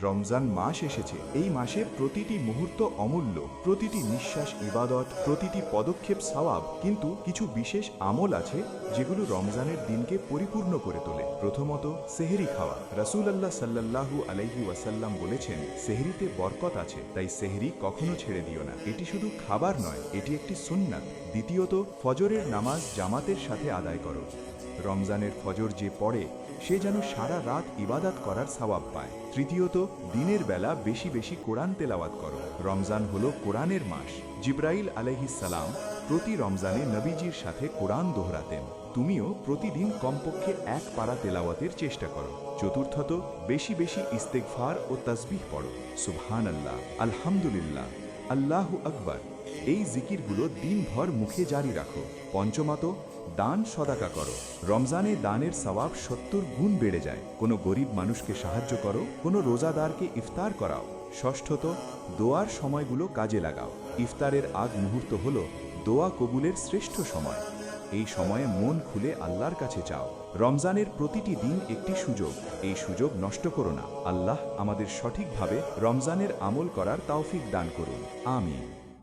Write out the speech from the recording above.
রমজান মাস এসেছে। এই মাসে প্রতিটি মুহূর্ত অমূল্য, প্রতিটি নিঃশ্বাস ইবাদত, প্রতিটি পদক্ষেপ সওয়াব। কিন্তু কিছু বিশেষ আমল আছে যেগুলো রমজানের দিনকে পরিপূর্ণ করে তোলে। প্রথমত, সেহরি খাওয়া। রাসূলুল্লাহ সাল্লাল্লাহু আলাইহি ওয়াসাল্লাম বলেছেন, সেহরিতে বরকত আছে, তাই সেহরি কখনো ছেড়ে দিও না। এটি শুধু খাবার নয়, এটি একটি সুন্নাত। দ্বিতীয়ত, ফজরের নামাজ জামাতের সাথে আদায় করো। রমজানের ফজর যে পড়ে সে যেন সারা রাত ইবাদত করার সওয়াব পায়। তৃতীয়ত, দিনের বেলা বেশি বেশি কোরআন তেলাওয়াত করো। রমজান হলো কোরআনের মাস। জিবরাইল আলাইহিস সালাম প্রতি রমজানে নবীজির সাথে কোরআন দোহরাতেন। তুমিও প্রতিদিন কমপক্ষে এক পারা তেলাওয়াতের চেষ্টা করো। চতুর্থত, বেশি বেশি ইস্তেগফার ও তাসবিহ পড়ো। সুবহানাল্লাহ, আলহামদুলিল্লাহ, আল্লাহু আকবার, এই জিকিরগুলো দিনভর মুখে জারি রাখো। পঞ্চমত, দান সদাকা করো। রমজানে দানের সওয়াব ৭০ গুণ বেড়ে যায়। কোনো গরিব মানুষকে সাহায্য করো, কোনো রোজাদারকে ইফতার করাও। ষষ্ঠত, দোয়ার সময়গুলো কাজে লাগাও। ইফতারের আগ মুহূর্ত হল দোয়া কবুলের শ্রেষ্ঠ সময়। এই সময়ে মন খুলে আল্লাহর কাছে চাও। রমজানের প্রতিটি দিন একটি সুযোগ, এই সুযোগ নষ্ট করো না। আল্লাহ আমাদের সঠিকভাবে রমজানের আমল করার তৌফিক দান করুন। আমিন।